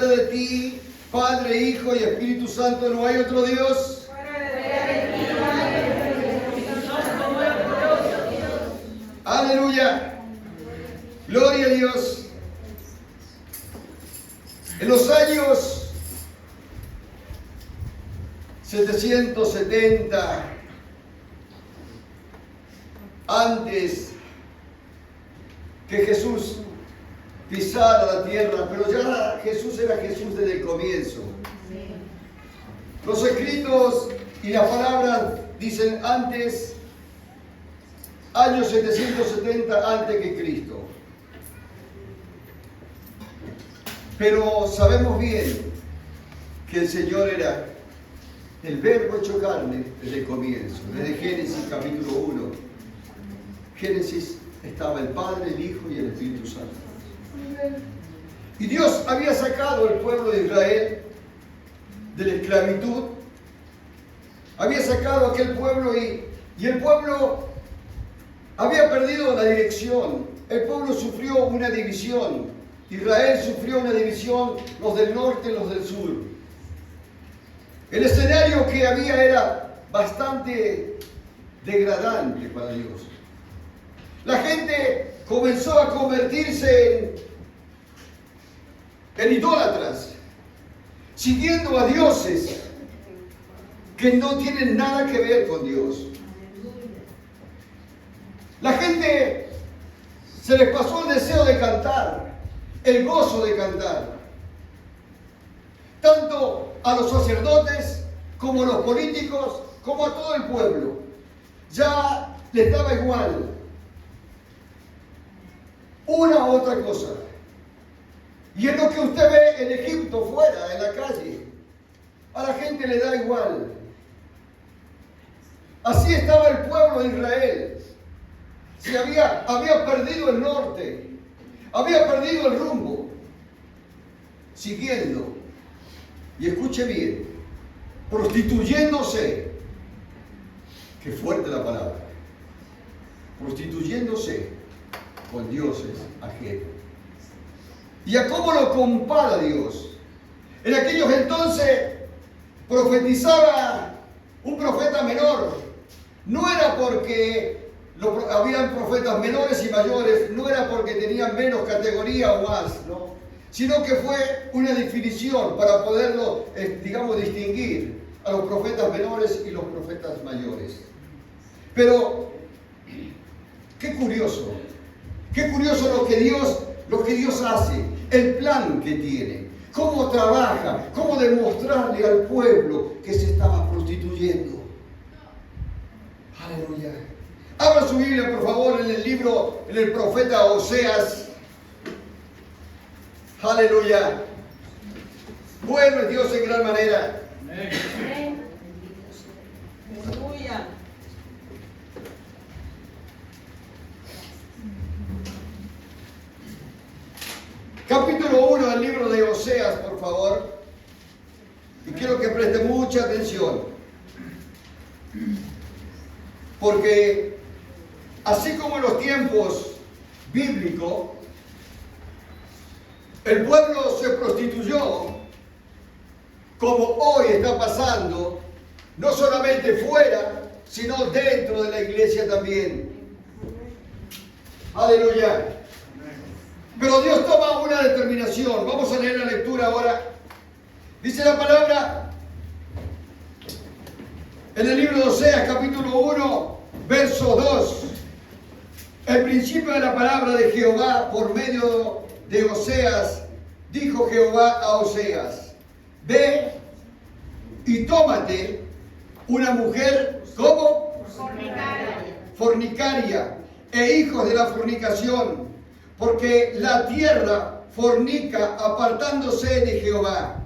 fuera de ti, Padre, Hijo y Espíritu Santo, no hay otro Dios. Aleluya. Gloria a Dios. En los años 770, antes que Jesús pisara la tierra, pero ya Jesús era Jesús desde el comienzo. Los escritos y las palabras dicen antes, años 770 antes que Cristo. Pero sabemos bien que el Señor era el Verbo hecho carne desde el comienzo, desde Génesis capítulo 1. Génesis estaba el Padre, el Hijo y el Espíritu Santo. Y Dios había sacado al pueblo de Israel de la esclavitud. Había sacado a aquel pueblo y el pueblo había perdido la dirección. El pueblo sufrió una división. Israel sufrió una división, los del norte y los del sur. El escenario que había era bastante degradante para Dios. La gente comenzó a convertirse en idólatras, siguiendo a dioses que no tienen nada que ver con Dios. La gente se les pasó el deseo de cantar, el gozo de cantar. Tanto a los sacerdotes, como a los políticos, como a todo el pueblo. Ya les daba igual una u otra cosa. Y es lo que usted ve en Egipto, fuera, en la calle. A la gente le da igual. Así estaba el pueblo de Israel. Se había perdido el norte. Había perdido el rumbo. Siguiendo. Y escuche bien. Prostituyéndose. Qué fuerte la palabra. Prostituyéndose con dioses ajenos. ¿Y a cómo lo compara Dios? En aquellos entonces profetizaba un profeta menor. No era porque habían profetas menores y mayores, no era porque tenían menos categoría o más, ¿no? Sino que fue una definición para poderlo, distinguir a los profetas menores y los profetas mayores. Pero, qué curioso lo que Dios hace, el plan que tiene, cómo trabaja, cómo demostrarle al pueblo que se estaba prostituyendo. Aleluya. Abra su Biblia, por favor, en el profeta Oseas. Aleluya. Bueno es Dios en gran manera. Amén. Aleluya. Capítulo 1 del libro de Oseas, por favor. Y quiero que preste mucha atención. Porque así como en los tiempos bíblicos, el pueblo se prostituyó, como hoy está pasando, no solamente fuera, sino dentro de la iglesia también. Aleluya. Pero Dios toma una determinación. Vamos a leer la lectura ahora. Dice la palabra en el libro de Oseas, capítulo 1, verso 2. El principio de la palabra de Jehová por medio de Oseas, dijo Jehová a Oseas: ve y tómate una mujer como fornicaria e hijos de la fornicación, porque la tierra fornica apartándose de Jehová.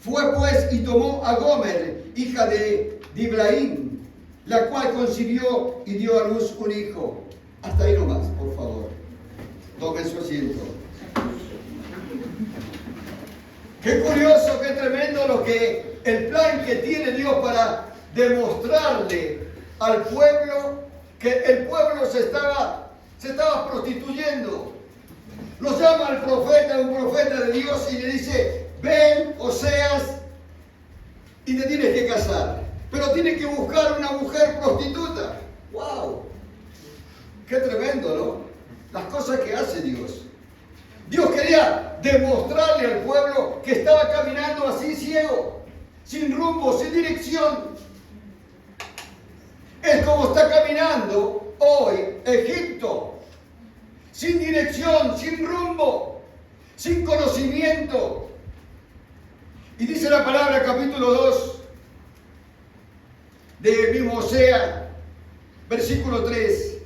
Fue pues y tomó a Gomer, hija de Diblaim, la cual concibió y dio a luz un hijo. Hasta ahí nomás, por favor. Tomen su asiento. Qué curioso, qué tremendo el plan que tiene Dios para demostrarle al pueblo que el pueblo se estaba prostituyendo. Lo llama al profeta, un profeta de Dios, y le dice, ven, Oseas, y te tienes que casar. Pero tienes que buscar una mujer prostituta. ¡Wow! ¡Qué tremendo!, ¿no? Las cosas que hace Dios. Dios quería demostrarle al pueblo que estaba caminando así ciego, sin rumbo, sin dirección. Es como está caminando hoy Egipto, sin dirección, sin rumbo, sin conocimiento. Y dice la palabra, capítulo 2, de mismo Oseas, versículo 3.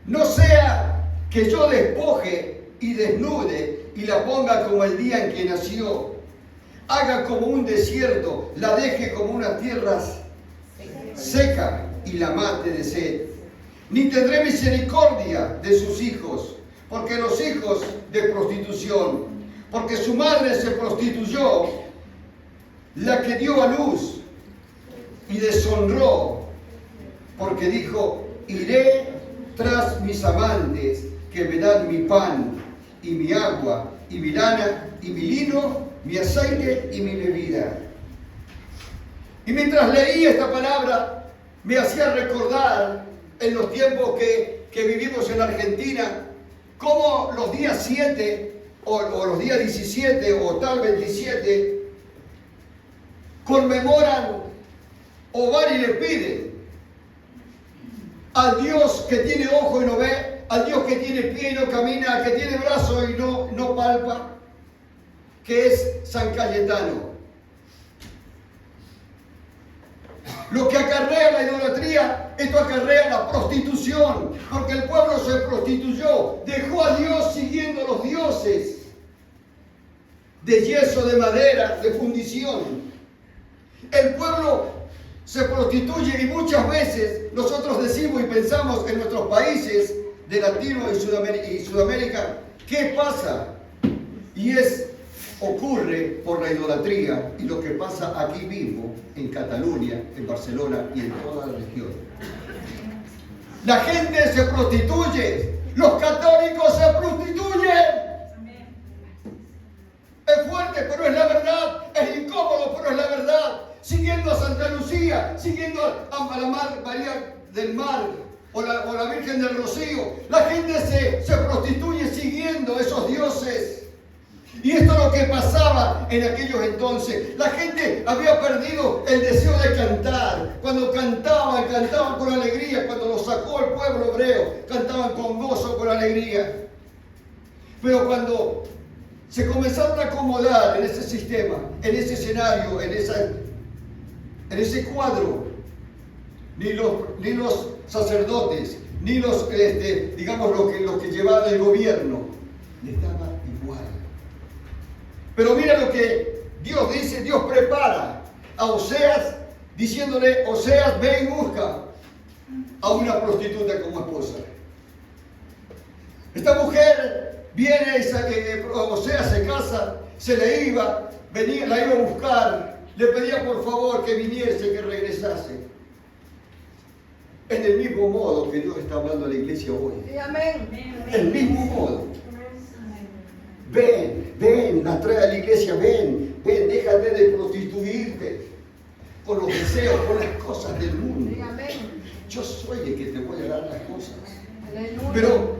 No sea que yo despoje y desnude y la ponga como el día en que nació. Haga como un desierto, la deje como una tierra seca y la mate de sed. Ni tendré misericordia de sus hijos, porque los hijos de prostitución, porque su madre se prostituyó, la que dio a luz, y deshonró, porque dijo, iré tras mis amantes, que me dan mi pan, y mi agua, y mi lana, y mi lino, mi aceite, y mi bebida. Y mientras leía esta palabra, me hacía recordar en los tiempos que vivimos en Argentina, cómo los días 7, o los días 17, o tal 27, conmemoran o van y le piden al Dios que tiene ojo y no ve, al Dios que tiene pie y no camina, que tiene brazo y no palpa, que es San Cayetano. Lo que acarrea la idolatría, esto acarrea la prostitución, porque el pueblo se prostituyó, dejó a Dios siguiendo los dioses de yeso, de madera, de fundición. El pueblo se prostituye y muchas veces nosotros decimos y pensamos en nuestros países de Latino y Sudamérica, ¿qué pasa? Y ocurre por la idolatría y lo que pasa aquí mismo en Cataluña, en Barcelona y en toda la región. La gente se prostituye, los católicos se prostituyen. Es fuerte, pero es la verdad, es incómodo, pero es la verdad. Siguiendo a Santa Lucía, siguiendo a la María del Mar o la Virgen del Rocío. La gente se prostituye siguiendo a esos dioses. Y esto es lo que pasaba en aquellos entonces. La gente había perdido el deseo de cantar. Cuando cantaban con alegría. Cuando los sacó el pueblo hebreo, cantaban con gozo, con alegría. Pero cuando se comenzaron a acomodar en ese sistema, en ese escenario, en ese cuadro, ni los sacerdotes, ni los que llevaban el gobierno, les daba igual. Pero mira lo que Dios dice, Dios prepara a Oseas, diciéndole, Oseas, ve y busca a una prostituta como esposa. Esta mujer viene, Oseas se casa, se le iba, la iba a buscar, le pedía por favor que viniese, que regresase. En el mismo modo que Dios está hablando a la iglesia hoy. Sí, amén. El mismo modo. Ven, la trae a la iglesia, ven, déjate de prostituirte con los deseos, con las cosas del mundo. Sí, amén. Yo soy el que te voy a dar las cosas. Aleluya. Pero,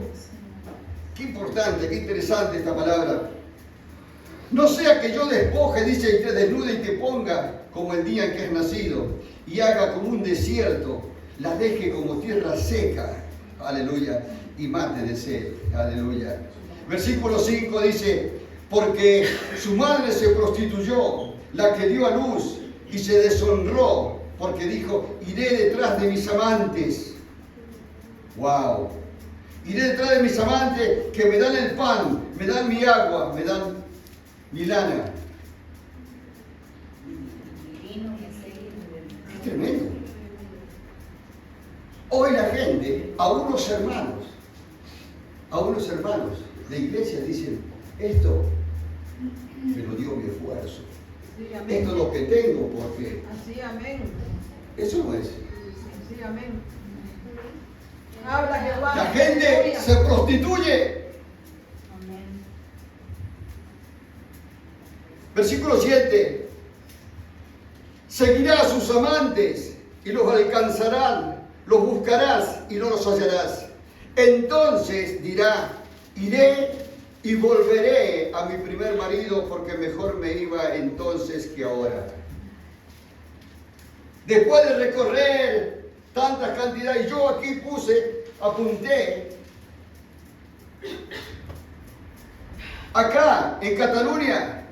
qué importante, qué interesante esta palabra. No sea que yo despoje, dice, y te desnude y te ponga como el día en que has nacido, y haga como un desierto, la deje como tierra seca, aleluya, y mate de sed, aleluya. Versículo 5 dice, porque su madre se prostituyó, la que dio a luz, y se deshonró, porque dijo, iré detrás de mis amantes. ¡Wow! Iré detrás de mis amantes que me dan el pan, me dan mi agua, me dan mi lana. Es tremendo. Hoy la gente, a unos hermanos de iglesia dicen, esto me lo dio mi esfuerzo. Sí, amén. Esto es lo que tengo porque... Así, amén. Eso no es. Sí, amén. Habla Jehová. La gente se prostituye Versículo 7. Seguirá a sus amantes y los alcanzarán, los buscarás y no los hallarás. Entonces dirá, iré y volveré a mi primer marido porque mejor me iba entonces que ahora. Después de recorrer tantas cantidades, yo aquí apunté, acá en Cataluña,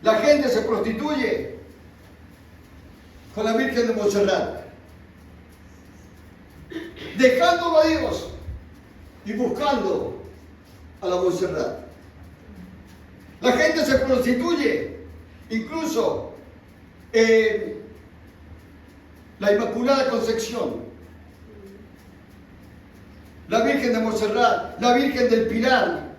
la gente se prostituye con la Virgen de Montserrat, dejándolo a Dios y buscando a la Montserrat. La gente se prostituye, incluso la Inmaculada Concepción, la Virgen de Montserrat, la Virgen del Pilar.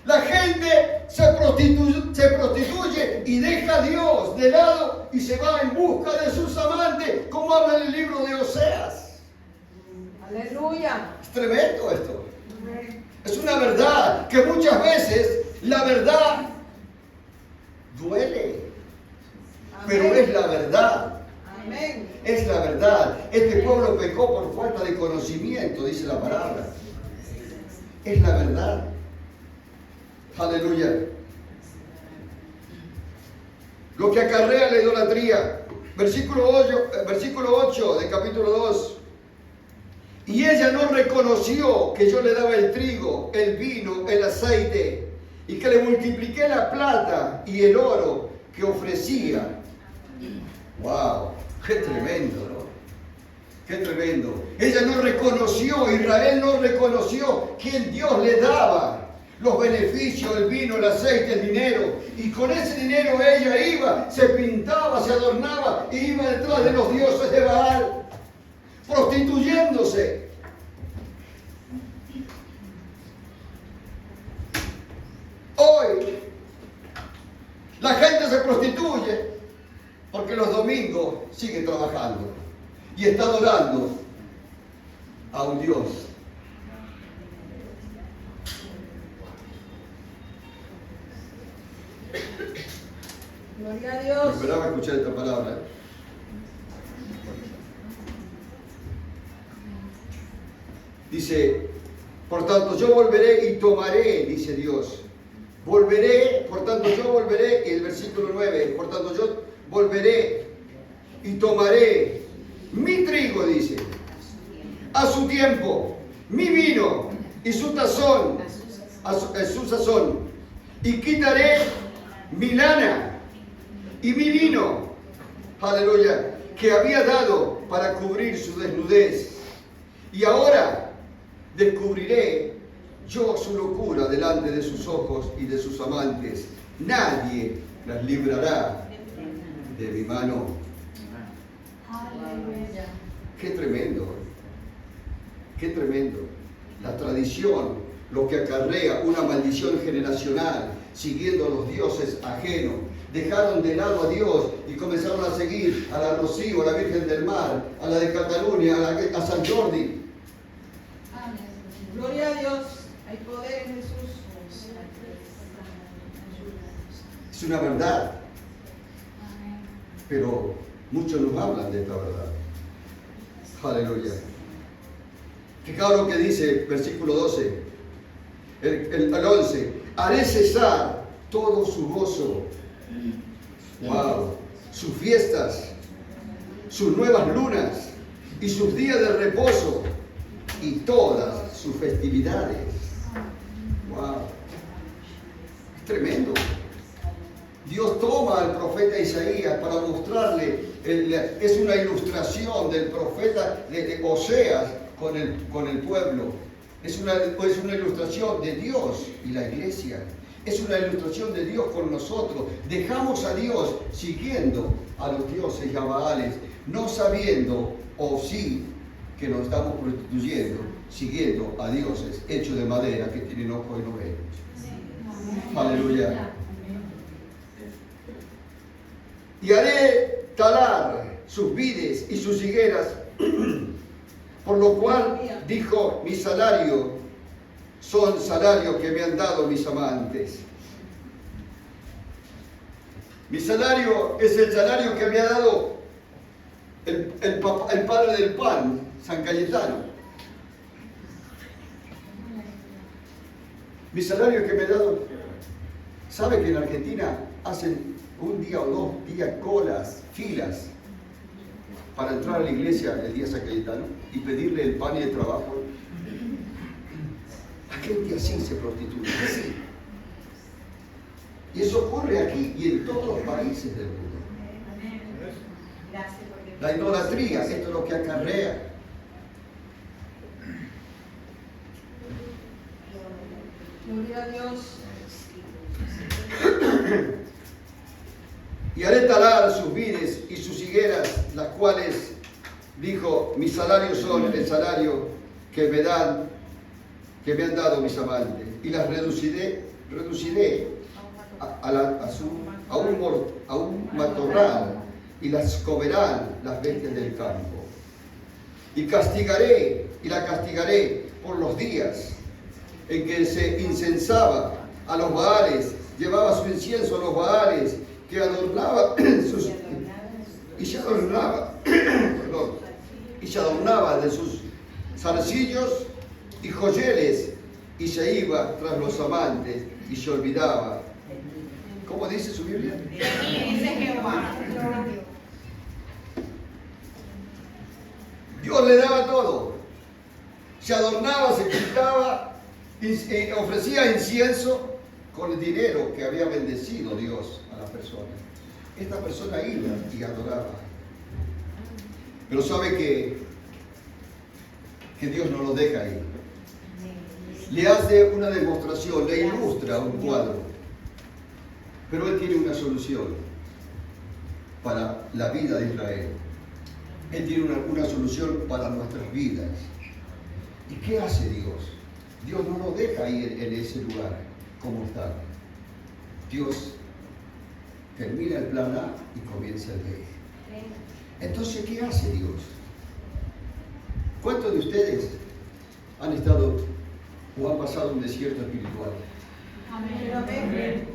La gente se prostituye y deja a Dios de lado y se va en busca de sus amantes, como habla en el libro de Oseas. Aleluya. Es tremendo esto. Es una verdad que muchas veces la verdad duele, pero es la verdad. Amén. Es la verdad. Este pueblo pecó por falta de conocimiento, dice la palabra. Es la verdad. Aleluya. Lo que acarrea la idolatría. Versículo 8 del capítulo 2. Y ella no reconoció que yo le daba el trigo, el vino, el aceite, y que le multipliqué la plata y el oro que ofrecía. ¡Wow! ¡Qué tremendo! ¿No? ¡Qué tremendo! Ella no reconoció, Israel no reconoció quién Dios le daba los beneficios, el vino, el aceite, el dinero. Y con ese dinero ella iba, se pintaba, se adornaba y iba detrás de los dioses de Baal, prostituyéndose. Hoy la gente se prostituye porque los domingos sigue trabajando y está adorando a un Dios. Gloria a Me Dios. esperaba escuchar esta palabra. Dice, por tanto yo volveré y tomaré, dice Dios. Volveré, por tanto yo volveré, y el versículo 9, por tanto yo volveré y tomaré mi trigo, dice, a su tiempo, mi vino y su tazón, su sazón, y quitaré mi lana y mi lino, aleluya, que había dado para cubrir su desnudez. Y ahora descubriré yo su locura delante de sus ojos y de sus amantes. Nadie las librará de mi mano. Aleluya. Qué tremendo, qué tremendo. La tradición, lo que acarrea una maldición generacional, siguiendo a los dioses ajenos. Dejaron de lado a Dios y comenzaron a seguir a la Rocío, a la Virgen del Mar, a la de Cataluña, a San Jordi. Gloria a Dios. Hay poder en Jesús. Es una verdad, pero muchos nos hablan de esta verdad. Aleluya. Fijaos lo que dice versículo 12, el 11. Haré cesar todo su gozo. Wow. Sus fiestas, sus nuevas lunas y sus días de reposo y todas sus festividades. Wow. Es tremendo. Dios toma al profeta Isaías para mostrarle, es una ilustración del profeta de Oseas con el pueblo. Es una ilustración de Dios y la iglesia. Es una ilustración de Dios con nosotros. Dejamos a Dios siguiendo a los dioses y a Baales, no sabiendo, o sí, que nos estamos prostituyendo, siguiendo a dioses hechos de madera que tienen ojos y no ven. Aleluya. Y haré talar sus vides y sus higueras, por lo cual dijo: mi salario son salarios que me han dado mis amantes. Mi salario es el salario que me ha dado el padre del pan, San Cayetano. Mi salario que me ha dado. ¿Sabe que en Argentina hacen un día o 2 días colas, filas, para entrar a la iglesia el día San Cayetano y pedirle el pan y el trabajo? La gente así se prostituye, así. Y eso ocurre aquí y en todos los países del mundo. La idolatría, esto es lo que acarrea. Gloria a Dios. Y haré talar sus vides y sus higueras, las cuales, dijo, mis salarios son el salario que me han dado mis amantes, y las reduciré a un matorral, y las comerán las bestias del campo. Y la castigaré por los días en que se incensaba a los Baales, llevaba su incienso a los Baales, que adornaba sus... y se adornaba de sus zarcillos y joyeles, y se iba tras los amantes, y se olvidaba. ¿Cómo dice su Biblia? Dios le daba todo. Se adornaba, se pintaba, ofrecía incienso con el dinero que había bendecido Dios a la persona. Esta persona iba y adoraba. Pero sabe que Dios no lo deja ahí. Le hace una demostración, le ilustra un cuadro. Pero Él tiene una solución para la vida de Israel. Él tiene una solución para nuestras vidas. ¿Y qué hace Dios? Dios no nos deja ahí en ese lugar como está. Dios termina el plan A y comienza el B. Entonces, ¿qué hace Dios? ¿Cuántos de ustedes han estado o han pasado un desierto espiritual? Amén. Amén.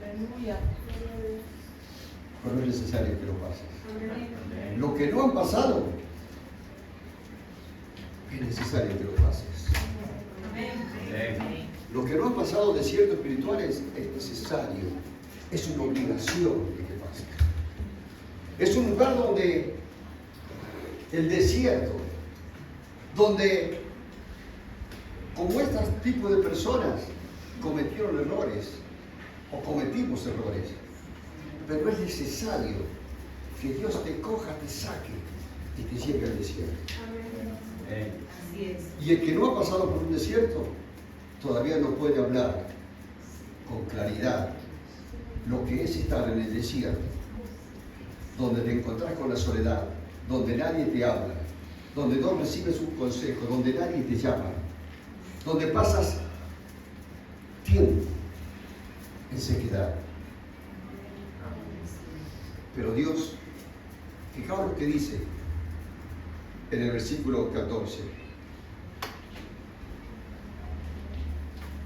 Aleluya. Pero no es necesario que lo pases. Lo que no han pasado, es necesario que lo pases. Lo que no han pasado desiertos espirituales es necesario, es una obligación de que pase. Es un lugar donde el desierto, donde como este tipo de personas cometieron errores o cometimos errores, pero es necesario que Dios te coja, te saque y te lleve al desierto. Así es. Y el que no ha pasado por un desierto todavía no puede hablar con claridad lo que es estar en el desierto, donde te encontrás con la soledad, donde nadie te habla, donde no recibes un consejo, donde nadie te llama, donde pasas tiempo en sequedad. Pero Dios, fijaos lo que dice en el versículo 14.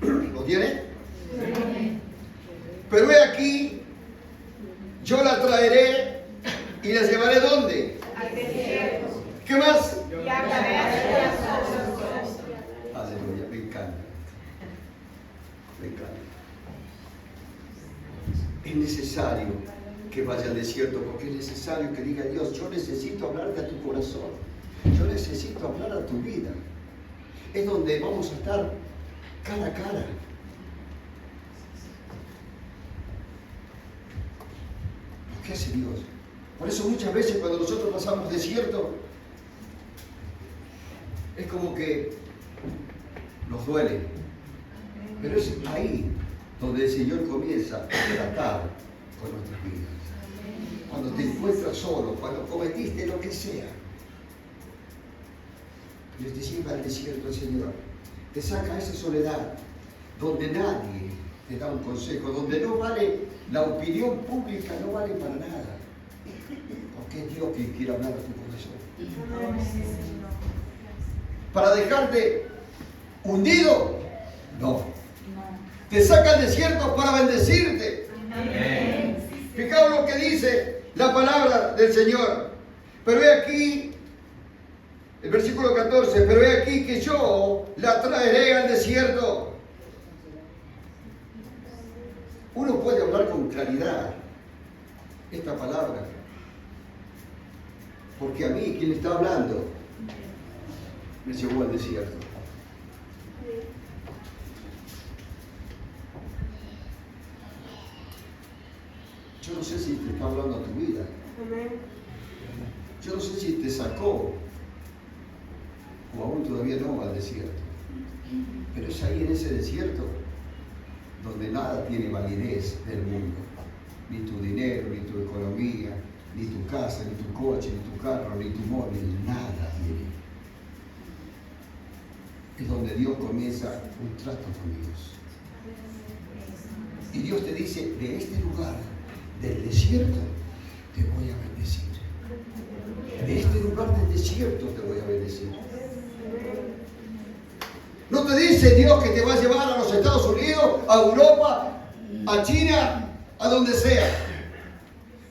¿Lo tiene? Sí. Pero he aquí, yo la traeré y la llevaré ¿dónde? Al desierto. ¿Qué más? Y hablaré a sus Aleluya, me encanta. Me encanta. Es necesario que vaya al desierto porque es necesario que diga Dios, yo necesito hablarte a tu corazón. Yo necesito hablar a tu vida. Es donde vamos a estar cara a cara. ¿Qué hace Dios? Por eso muchas veces cuando nosotros pasamos desierto, es como que nos duele. Pero es ahí donde el Señor comienza a tratar con nuestras vidas. Cuando te encuentras solo, cuando cometiste lo que sea, Dios te lleva al desierto el Señor. Te saca esa soledad donde nadie te da un consejo, donde no vale la opinión pública, no vale para nada. Porque es Dios quien quiere hablar a tu corazón. ¿Para dejarte hundido? No. Te saca al desierto para bendecirte. Fijaos lo que dice la palabra del Señor. Pero he aquí, el versículo 14, pero he aquí que yo la traeré al desierto. Uno puede hablar con claridad esta palabra. Porque a mí, quien está hablando, me llevó al desierto. Yo no sé si te está hablando a tu vida. Yo no sé si te sacó o aún todavía no al desierto. Pero es ahí en ese desierto donde nada tiene validez del mundo. Ni tu dinero, ni tu economía, ni tu casa, ni tu coche, ni tu carro, ni tu móvil, nada tiene. Es donde Dios comienza un trato con Dios. Y Dios te dice, de este lugar, del desierto, te voy a bendecir. De este lugar del desierto te voy a bendecir. No te dice Dios que te va a llevar a los Estados Unidos, a Europa, a China, a donde sea.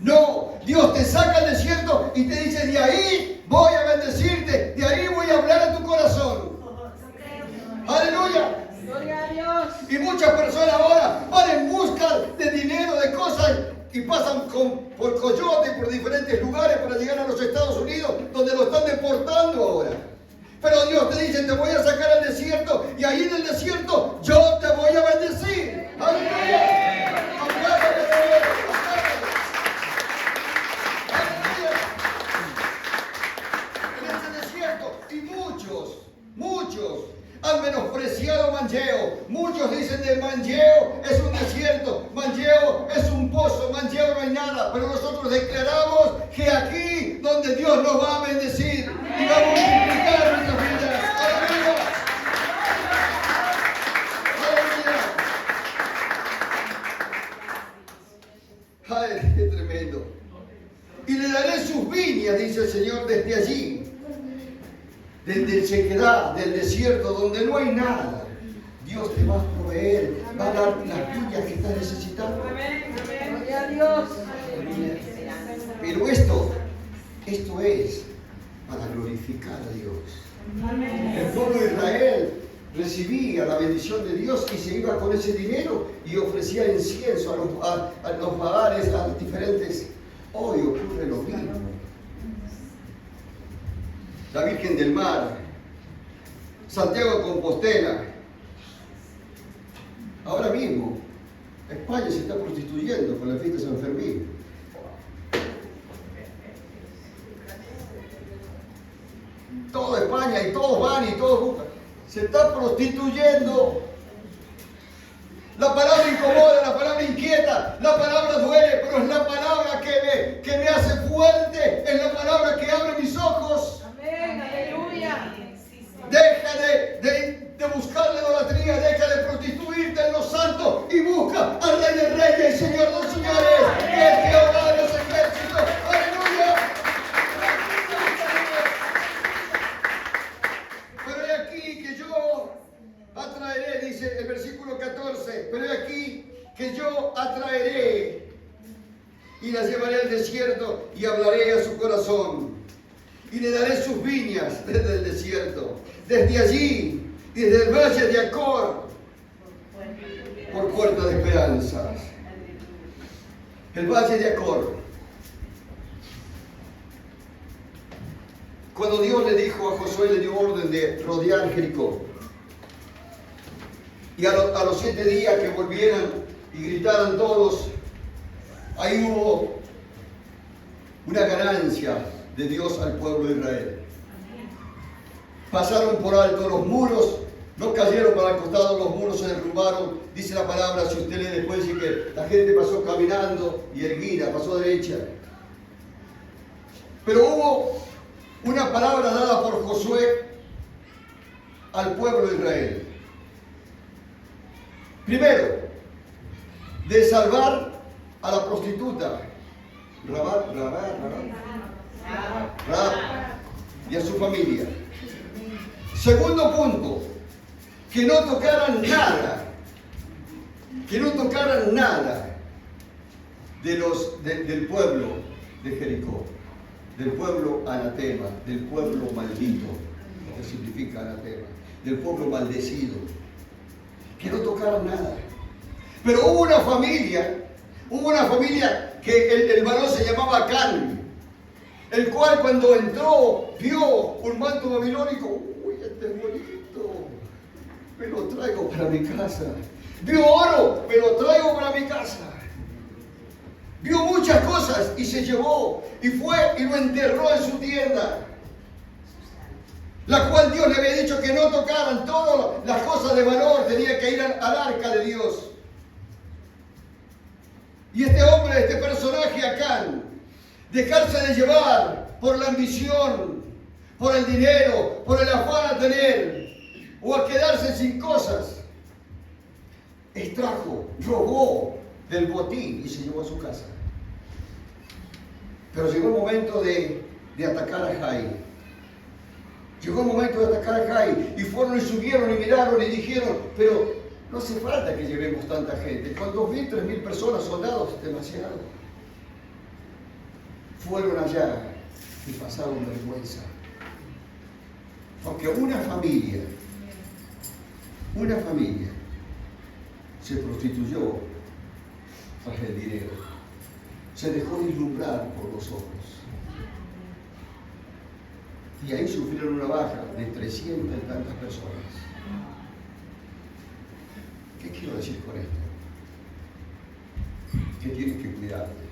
No, Dios te saca al desierto y te dice, de ahí voy a bendecirte, de ahí voy a hablar a tu corazón. Aleluya. Gloria a Dios. Y muchas personas ahora van en busca de dinero, de cosas, y pasan por Coyote y por diferentes lugares para llegar a los Estados Unidos, donde lo están deportando ahora. Pero Dios te dice, te voy a sacar al desierto, y ahí en el desierto yo te voy a bendecir. ¡Aleluya! ¡Apláudale, Señor! ¡Apláudale! ¡Aleluya! En ese desierto, y muchos han menospreciado Manlleo. Muchos dicen de Manlleo es un desierto, Manlleo es un pozo, Manlleo no hay nada. Pero nosotros declaramos que aquí donde Dios nos va a bendecir y va a multiplicar nuestras vidas. ¡Aleluya! ¡Aleluya! ¡Ay, qué tremendo! Y le daré sus viñas, dice el Señor, desde allí. Desde sequedad, del desierto, donde no hay nada, Dios te va a proveer, va a dar las viñas que estás necesitando. Gloria a Dios. Pero esto es para glorificar a Dios. El pueblo de Israel recibía la bendición de Dios y se iba con ese dinero y ofrecía incienso a los baales, a los diferentes. Hoy ocurre lo mismo. La Virgen del Mar, Santiago de Compostela. Ahora mismo, España se está prostituyendo con la fiesta de San Fermín. Toda España y todos van y todos buscan. Se está prostituyendo. La palabra incomoda, la palabra inquieta, la palabra duele, pero es la palabra que me hace fuerte, es la palabra que abre mis ojos. Amén, aleluya. Deja de buscar la idolatría, deja de prostituirte en lo santo y busca al Rey de Reyes y Señor de los Señores, que es Jehová de los ejércitos. ¡Aleluya! Pero he aquí que yo atraeré, dice el versículo 14, pero he aquí que yo atraeré y las llevaré al desierto y hablaré a su corazón. Y le daré sus viñas desde el desierto, desde allí, desde el valle de Acor, por puerta de esperanzas. El valle de Acor. Cuando Dios le dijo a Josué, le dio orden de rodear Jericó. Y a los 7 días que volvieran y gritaran todos, ahí hubo una ganancia de Dios al pueblo de Israel. Pasaron por alto los muros, no cayeron para el costado, los muros se derrumbaron. Dice la palabra, si usted lee después, dice que la gente pasó caminando y erguida, pasó derecha. Pero hubo una palabra dada por Josué al pueblo de Israel. Primero, de salvar a la prostituta. Rahab. y a su familia. Segundo punto, que no tocaran nada, del pueblo de Jericó, del pueblo anatema, del pueblo maldito, lo que significa anatema, del pueblo maldecido, que no tocaran nada. Pero hubo una familia que el varón se llamaba Acán, el cual cuando entró vio un manto babilónico. Uy, este es bonito, me lo traigo para mi casa. Vio oro, me lo traigo para mi casa. Vio muchas cosas y se llevó y fue y lo enterró en su tienda, la cual Dios le había dicho que no tocaran. Todas las cosas de valor tenía que ir al arca de Dios. Y este hombre, este personaje Acán, dejarse de llevar por la ambición, por el dinero, por el afán a tener o a quedarse sin cosas, extrajo, robó del botín y se llevó a su casa. Pero llegó el momento de atacar a Jai. Llegó el momento de atacar a Jai y fueron y subieron y miraron y dijeron, pero no hace falta que llevemos tanta gente. Con 2.000, 3.000 personas, soldados, es demasiado. Fueron allá y pasaron vergüenza. Porque una familia se prostituyó tras el dinero. Se dejó deslumbrar por los ojos. Y ahí sufrieron una baja de 300 y tantas personas. ¿Qué quiero decir con esto? Que tienes que cuidarte.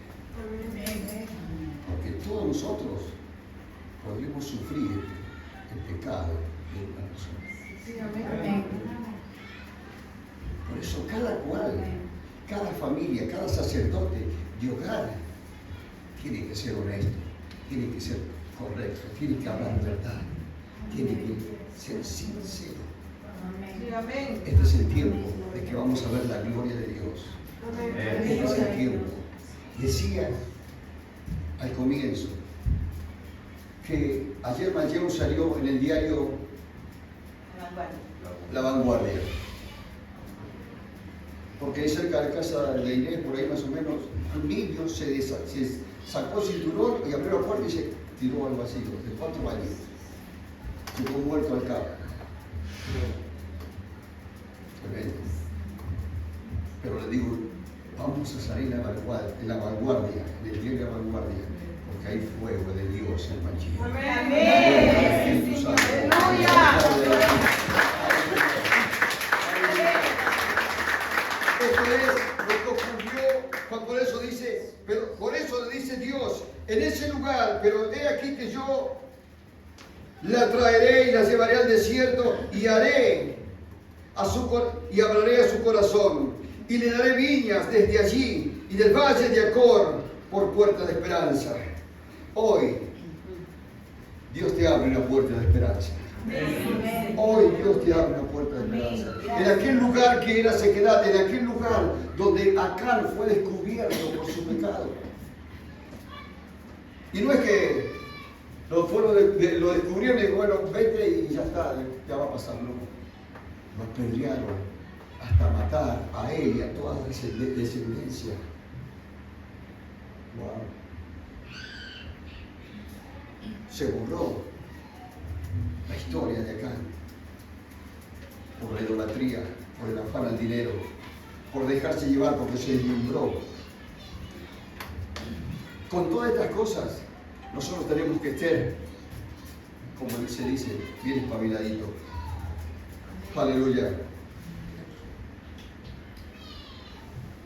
Porque todos nosotros podríamos sufrir el pecado de una persona. Por eso cada cual, cada familia, cada sacerdote de hogar tiene que ser honesto, tiene que ser correcto, tiene que hablar verdad, tiene que ser sincero. Este es el tiempo de que vamos a ver la gloria de Dios. Este es el tiempo. Decía al comienzo que ayer Manchego salió en el diario La Vanguardia, porque ahí cerca de la casa de Inés, por ahí más o menos, un niño se sacó el cinturón y abrió la puerta y se tiró al vacío, de 4 años. Llegó muerto al cabo. Tremendo. Pero le digo, vamos a salir en la vanguardia, en el diario La Vanguardia, porque hay fuego de Dios en Manchego. Amén. Esto es lo que ocurrió, por eso dice, pero por eso le dice Dios, en ese lugar, pero he aquí que yo la traeré y la llevaré al desierto y hablaré a su corazón y le daré viñas desde allí y del valle de Acor por puerta de esperanza. Hoy Dios te abre una puerta de esperanza. Hoy Dios te abre una puerta de esperanza. En aquel lugar que era sequedad, en aquel lugar donde Acán fue descubierto por su pecado. Y no es que lo descubrieron y dijeron, bueno, vete y ya está, ya va a pasar. No, lo apedrearon hasta matar a él y a toda la descendencia. Wow. Se borró la historia de Acán por la idolatría, por el afán al dinero, por dejarse llevar porque se deslumbró. Con todas estas cosas, nosotros tenemos que estar, como se dice, bien espabiladito. Aleluya.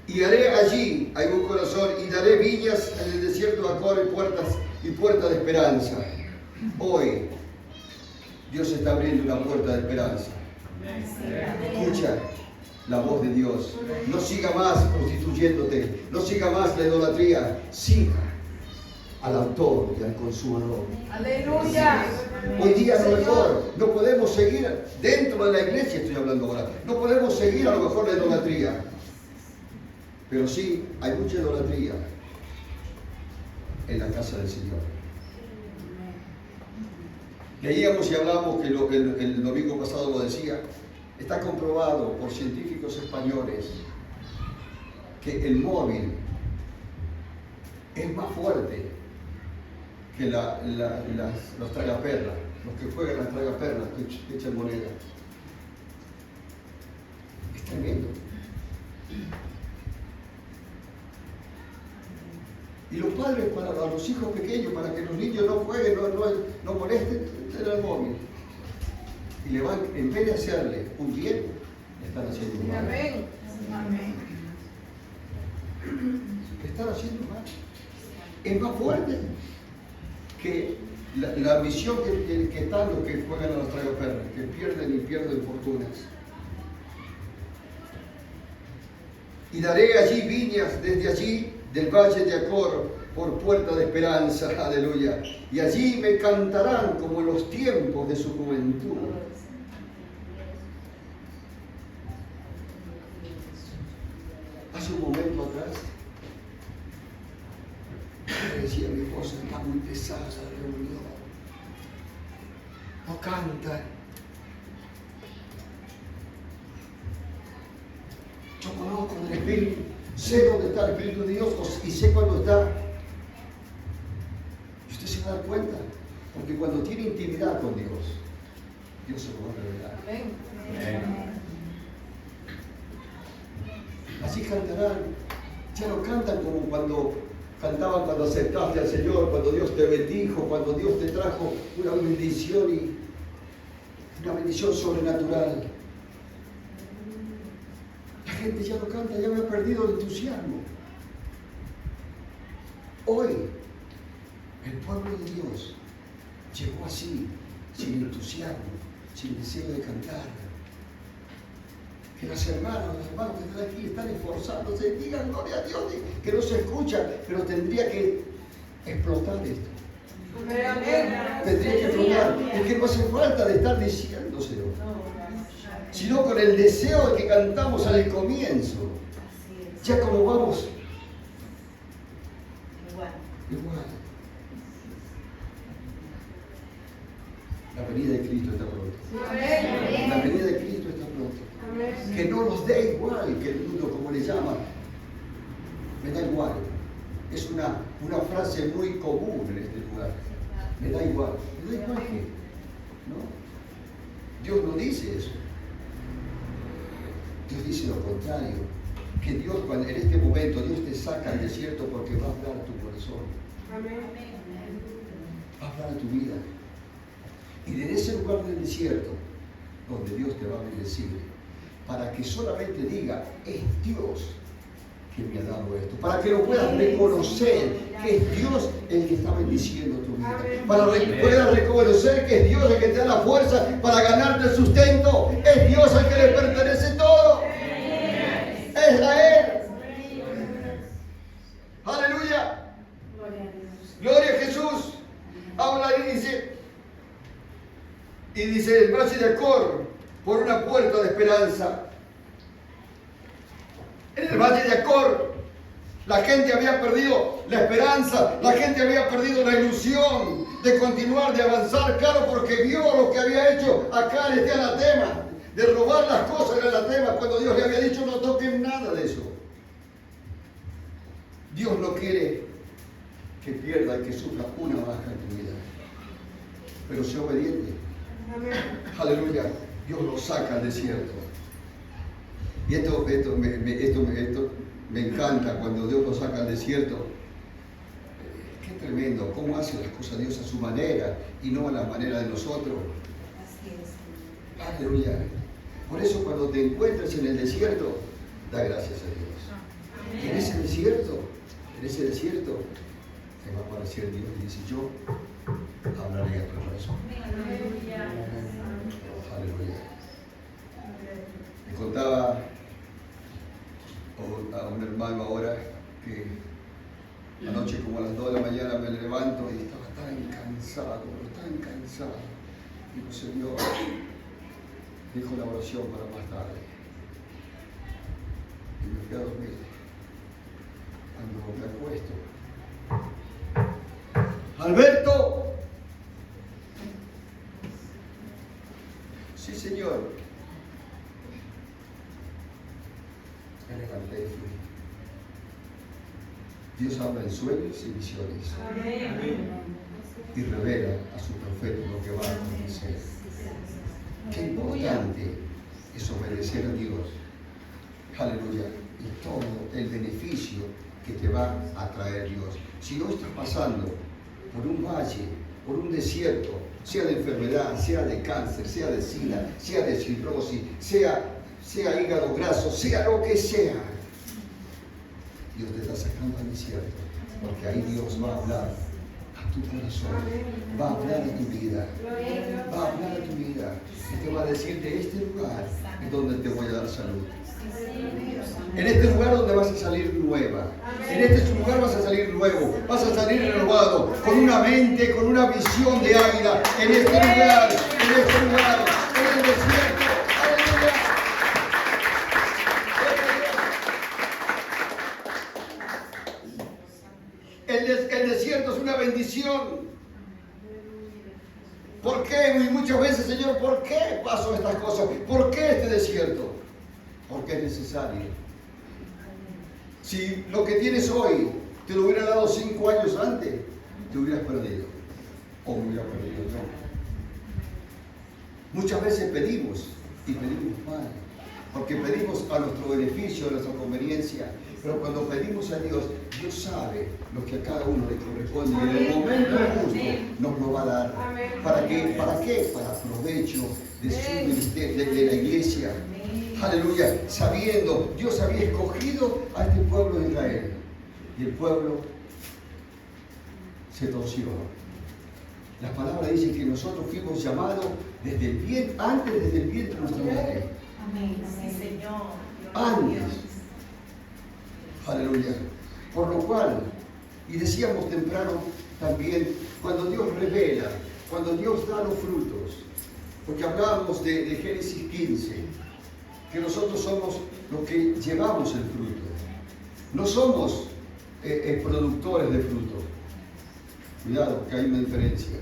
Y haré allí, hay un corazón, y daré viñas en el desierto de Acor y puertas de esperanza. Hoy, Dios está abriendo una puerta de esperanza. Escucha la voz de Dios. No siga más prostituyéndote, no siga más la idolatría, siga al autor y al consumador. Aleluya. Hoy día a lo mejor no podemos seguir dentro de la iglesia, estoy hablando ahora, no podemos seguir a lo mejor la idolatría, pero sí hay mucha idolatría en la casa del Señor. Leíamos y hablamos que el domingo pasado lo decía, está comprobado por científicos españoles que el móvil es más fuerte que los tragaperras, los que juegan las tragaperras, que echan moneda. Es tremendo. Y los padres para los hijos pequeños, para que los niños no jueguen, no molesten, tienen el móvil. Y le van, en vez de hacerle un bien, le están haciendo un mal. Amén. Amén. Le están haciendo mal. Es más fuerte que la ambición que están los que juegan a las tragaperras, que pierden fortunas. Y daré allí viñas desde allí del valle de Acor por puerta de esperanza, aleluya. Y allí me cantarán como en los tiempos de su juventud. Hace un momento atrás, me decía mi esposa, está muy pesada la reunión. No cantan. Yo conozco el Espíritu, sé dónde está el Espíritu de Dios y sé cuándo está. Y usted se va a dar cuenta, porque cuando tiene intimidad con Dios, Dios se lo va a revelar. Amén. Así cantarán. Ya no cantan como cuando cantaban cuando aceptaste al Señor, cuando Dios te bendijo, cuando Dios te trajo una bendición sobrenatural. La gente ya no canta, ya me ha perdido el entusiasmo. Hoy, el pueblo de Dios llegó así, sin entusiasmo, sin deseo de cantar. Que los hermanos que están aquí están esforzándose, digan gloria a Dios, que no se escucha, pero tendría que explotar esto. Tendría que explotar. Es que no hace falta de estar diciéndoselo, sino con el deseo de que cantamos al comienzo. Ya como vamos, igual. La venida de Cristo está pronto. La venida de Cristo está pronto. Que no nos dé igual que el mundo, como le llaman. Me da igual. Es una frase muy común en este lugar. Me da igual. ¿Me da igual qué? ¿No? Dios no dice eso. Dios dice lo contrario. Que Dios, cuando en este momento, Dios te saca al desierto porque va a hablar a tu corazón. Va a hablar a tu vida. Y desde ese lugar del desierto, donde Dios te va a bendecir, para que solamente diga, es Dios que me ha dado esto, para que lo puedas reconocer que es Dios el que está bendiciendo tu vida, para que puedas reconocer que es Dios el que te da la fuerza para ganarte el sustento, es Dios el que le pertenece todo, es a Él. Aleluya, gloria a Jesús. Habla y dice el valle de Acor por una puerta de esperanza. En el valle de Acor, la gente había perdido la esperanza, la gente había perdido la ilusión de continuar, de avanzar, claro, porque vio lo que había hecho acá en este anatema, de robar las cosas del anatema, cuando Dios le había dicho no toquen nada de eso. Dios no quiere que pierda y que sufra una baja en tu vida, pero sea obediente. Aleluya. Dios lo saca al desierto. Y esto me encanta cuando Dios lo saca al desierto. Qué tremendo, cómo hace las cosas Dios a su manera y no a la manera de nosotros. Aleluya. Por eso cuando te encuentres en el desierto, da gracias a Dios. En ese desierto, te va a aparecer Dios y dice, yo hablaré a tu corazón. Aleluya. Me contaba a un hermano ahora que anoche como a las 2 de la mañana me levanto y estaba tan cansado. Digo, Señor, dijo la oración para más tarde. Y me fui a dormir. Cuando me acuesto, Alberto, Me levanté y fui. Dios habla en sueños y visiones. Y revela a su profeta lo que va a acontecer. Qué importante es obedecer a Dios. Aleluya. Y todo el beneficio que te va a traer Dios. Si hoy estás pasando por un valle, por un desierto, sea de enfermedad, sea de cáncer, sea de sida, sea de cirrosis, sea hígado graso, sea lo que sea, Dios te está sacando al desierto, porque ahí Dios va a hablar a tu corazón, va a hablar a tu vida, va a hablar a tu vida, y te va a decir: de este lugar es donde te voy a dar salud. En este lugar donde vas a salir nueva. En este lugar vas a salir nuevo. Vas a salir renovado. Con una mente, con una visión de águila. En este lugar. En este lugar. En el desierto. Aleluya. El desierto es una bendición. ¿Por qué? Y muchas veces, Señor, ¿por qué paso estas cosas? ¿Por qué este desierto? Porque es necesario. Si lo que tienes hoy te lo hubiera dado 5 años antes, te hubieras perdido. O me hubiera perdido yo. Muchas veces pedimos y pedimos mal. Porque pedimos a nuestro beneficio, a nuestra conveniencia. Pero cuando pedimos a Dios, Dios sabe lo que a cada uno le corresponde. Y en el momento justo nos lo va a dar. ¿Para qué? ¿Para qué? Para provecho de su ministerio, de la iglesia. Aleluya, sabiendo, Dios había escogido a este pueblo de Israel. Y el pueblo se torció. Las palabras dicen que nosotros fuimos llamados desde el vientre, antes desde el vientre de nuestra madre. Amén. Sí, Señor. Antes. Aleluya. Por lo cual, y decíamos temprano también, cuando Dios revela, cuando Dios da los frutos, porque hablábamos de Génesis 15, que nosotros somos los que llevamos el fruto. No somos productores de fruto. Cuidado, que hay una diferencia.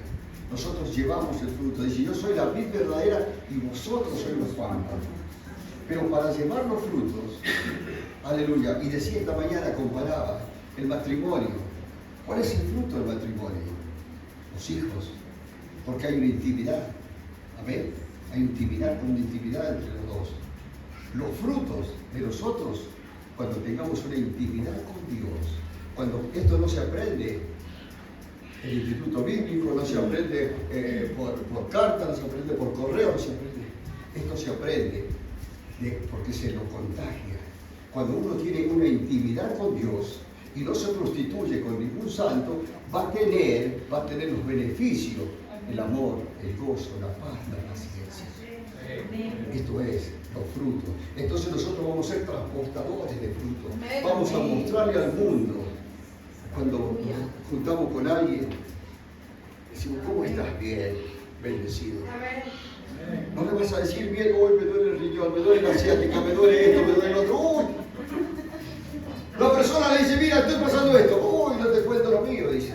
Nosotros llevamos el fruto. Dice: yo soy la vid verdadera y vosotros sois los pámpanos. Pero para llevar los frutos, aleluya, y decía esta mañana, comparaba el matrimonio. ¿Cuál es el fruto del matrimonio? Los hijos. Porque hay una intimidad. Amén. Hay intimidad, una intimidad entre los dos. Los frutos de nosotros, cuando tengamos una intimidad con Dios, cuando esto no se aprende en el instituto bíblico, no se aprende por carta, no se aprende por correo, no se aprende. Esto se aprende porque se lo contagia. Cuando uno tiene una intimidad con Dios y no se prostituye con ningún santo, va a tener los beneficios, el amor, el gozo, la paz, la paciencia. Esto es los frutos. Entonces nosotros vamos a ser transportadores de frutos. Vamos a mostrarle al mundo. Cuando nos juntamos con alguien, decimos: ¿cómo estás? Bien, bendecido. No le vas a decir: bien, hoy me duele el riñón, me duele la asiática, me duele esto, me duele el otro. ¡Uy! La persona le dice: mira, estoy pasando esto. Uy, no te cuento lo mío, dice.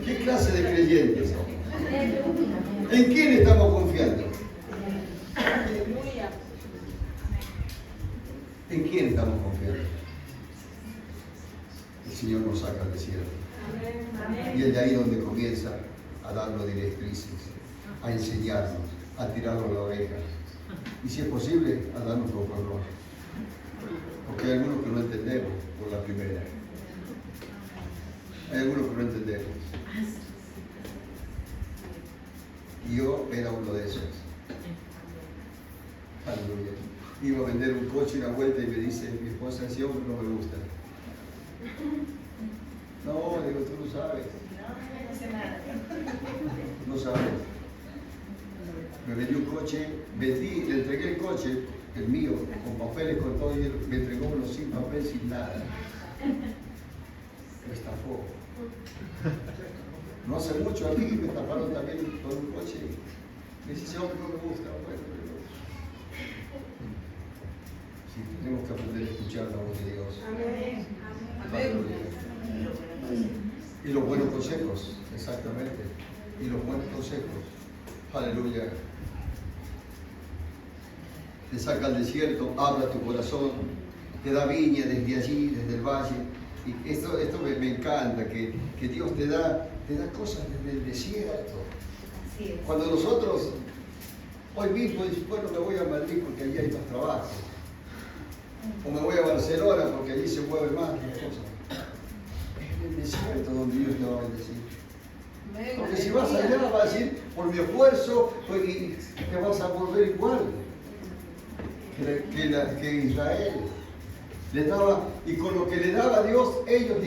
¿Qué clase de creyentes son? ¿En quién estamos confiando? ¿En quién estamos confiando? El Señor nos saca al desierto. Y es de ahí donde comienza a darnos directrices, a enseñarnos, a tirarnos la oreja. Y si es posible, a darnos poco error. Porque hay algunos que no entendemos por la primera. Hay algunos que no entendemos. Y yo era uno de esos. Aleluya. Iba a vender un coche una vuelta y me dice mi esposa: ese hombre no me gusta. No, digo, tú no sabes. No sabes. Me vendió un coche, le entregué el coche, el mío, con papeles, con todo, y él me entregó uno sin papel, sin nada. Me estafó. No hace mucho a mí me estafaron también con un coche. Me dice: ese hombre no me gusta. Bueno, pero sí, tenemos que aprender a escuchar la voz de Dios. Amén. Amén. Y los buenos consejos, exactamente. Y los buenos consejos. Aleluya. te saca al desierto, abra tu corazón, te da viña desde allí, desde el valle. Y esto me encanta, que Dios te da cosas desde el desierto. Así es. Cuando nosotros hoy mismo decimos, bueno, me voy a Madrid porque allí hay más trabajo. O me voy a Barcelona porque allí se mueven más las cosas. Es en el desierto donde Dios te va a bendecir. Porque si vas allá, vas a decir, por mi esfuerzo, pues, y te vas a volver igual que Israel. Le daba, y con lo que le daba Dios, ellos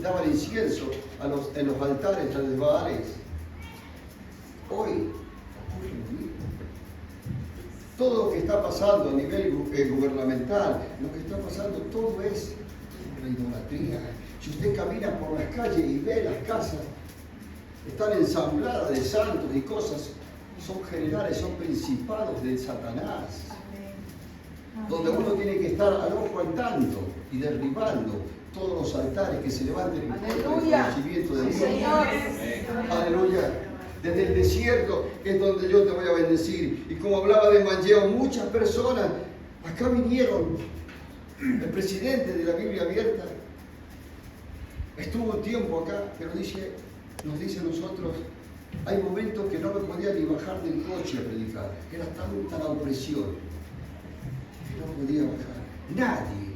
daban incienso en los altares a los Baales. Hoy ocurre lo mismo. Todo lo que está pasando a nivel gubernamental, lo que está pasando, todo es la idolatría. Si usted camina por las calles y ve las casas, están ensambladas de santos y cosas, son generales, son principados de Satanás. Donde uno tiene que estar al ojo al tanto y derribando todos los altares que se levanten en contra del conocimiento de Dios. Señor. Aleluya. Desde el desierto es donde yo te voy a bendecir. Y como hablaba de Manlleo, muchas personas acá vinieron. El presidente de la Biblia Abierta estuvo un tiempo acá, pero nos dice a nosotros, hay momentos que no me podía ni bajar del coche a predicar. Era tanta la opresión. No podía bajar. Nadie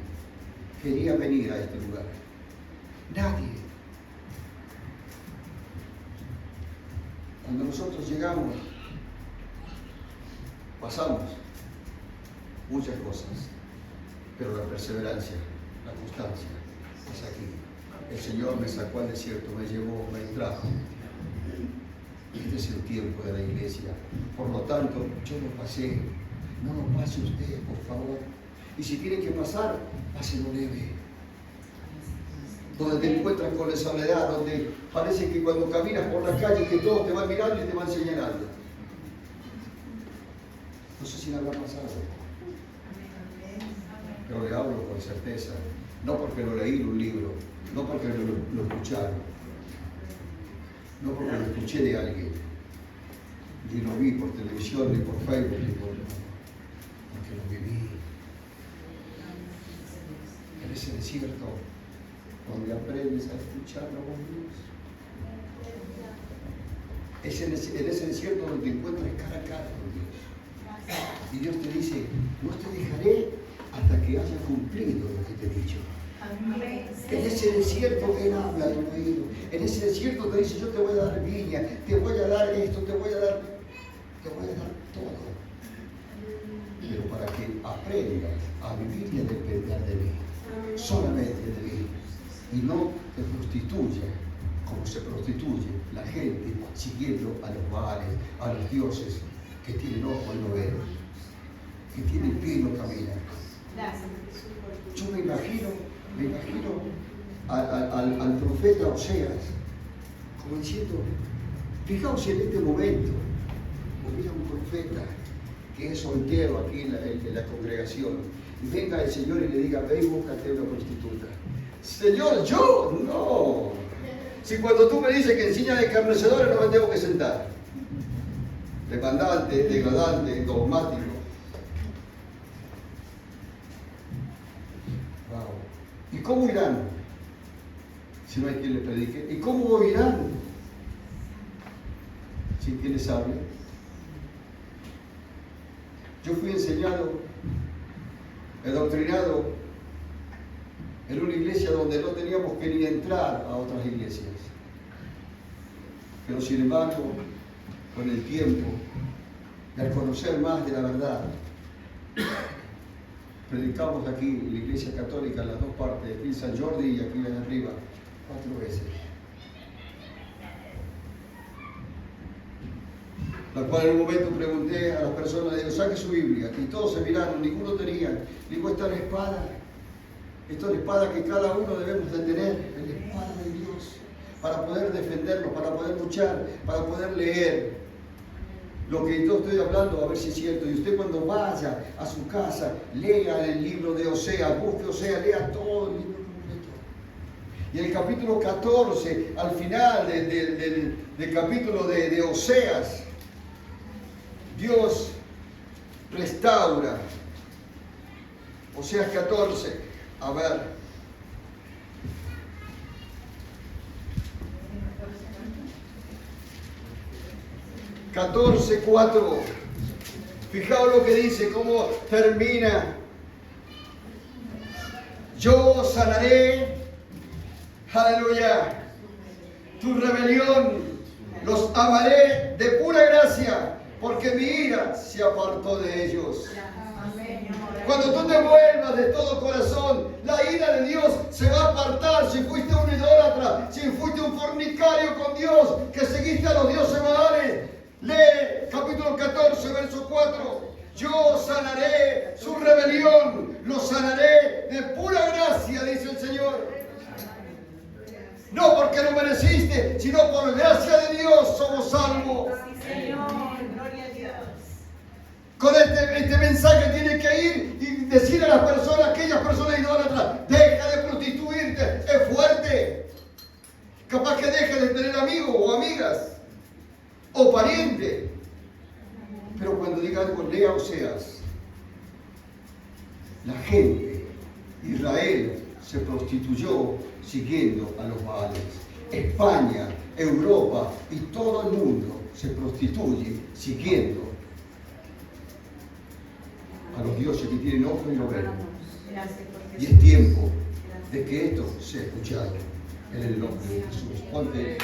quería venir a este lugar. Nadie. Cuando nosotros llegamos, pasamos muchas cosas, pero la perseverancia, la constancia, es aquí. El Señor me sacó al desierto, me llevó, me trajo. Este es el tiempo de la iglesia. Por lo tanto, yo lo pasé. No lo pase usted, por favor. Y si tiene que pasar, páselo leve. Donde te encuentras con la soledad, donde parece que cuando caminas por la calle que todos te van mirando y te van señalando. No sé si le habrá pasado. Pero le hablo con certeza. No porque lo leí en un libro, no porque lo escucharon, no porque lo escuché de alguien, ni lo vi por televisión, ni por Facebook, ni por... porque lo viví. En ese desierto donde aprendes a escuchar la voz de Dios. En ese desierto donde te encuentras cara a cara con Dios. Y Dios te dice, no te dejaré hasta que haya cumplido lo que te he dicho. En ese desierto Él habla a tu oído. En ese desierto te dice, yo te voy a dar viña, te voy a dar esto, te voy a dar todo. Pero para que aprendas a vivir y a depender de mí, solamente de mí, y no te prostituya como se prostituye la gente siguiendo a los baales, a los dioses que tienen ojo y no ven, que tienen pie y no caminan. Yo me imagino al profeta Oseas como diciendo, fijaos en este momento, hubiera un profeta que es soltero aquí en la congregación, y venga el Señor y le diga, ve y búscate una prostituta. Señor, yo no. Si cuando tú me dices que en silla de escarnecedores no me tengo que sentar. Demandante, degradante, dogmático. Wow. ¿Y cómo irán si no hay quien les predique? ¿Y cómo irán sin quien les hable? Yo fui enseñado, adoctrinado en una iglesia donde no teníamos que ni entrar a otras iglesias. Pero sin embargo, con el tiempo y al conocer más de la verdad, predicamos aquí en la iglesia católica en las dos partes, aquí en San Jordi y aquí en arriba, 4 veces. La cual en un momento pregunté a las personas, digo, saque su Biblia, y todos se miraron, ninguno tenía. Digo, esta es la espada. Esta es la espada que cada uno debemos de tener, la espada de Dios, para poder defendernos, para poder luchar, para poder leer lo que yo estoy hablando, a ver si es cierto. Y usted cuando vaya a su casa, lea el libro de Oseas, busque Oseas, lea todo el libro completo. Y en el capítulo 14, al final del capítulo de Oseas, Dios restaura Oseas 14, a ver. Catorce, 4. Fijaos lo que dice, cómo termina. Yo sanaré, aleluya, tu rebelión, los amaré de pura gracia, porque mi ira se apartó de ellos. Cuando tú te vuelvas de todo corazón, la ira de Dios se va a apartar. Si fuiste un idólatra, si fuiste un fornicario con Dios, que seguiste a los dioses baales, lee capítulo 14, verso 4. Yo sanaré su rebelión, los sanaré de pura gracia, dice el Señor. No porque lo mereciste, sino por gracia de Dios somos salvos. Con este mensaje tiene que ir y decir a las personas, aquellas personas idólatras, deja de prostituirte, es fuerte. Capaz que deje de tener amigos o amigas o parientes. Pero cuando diga algo, lea Oseas. La gente, Israel, se prostituyó siguiendo a los Baales. España, Europa y todo el mundo se prostituye siguiendo a los dioses que tienen ojos y no ven. Y es tiempo de que esto sea escuchado en el nombre de Jesús. Ponte.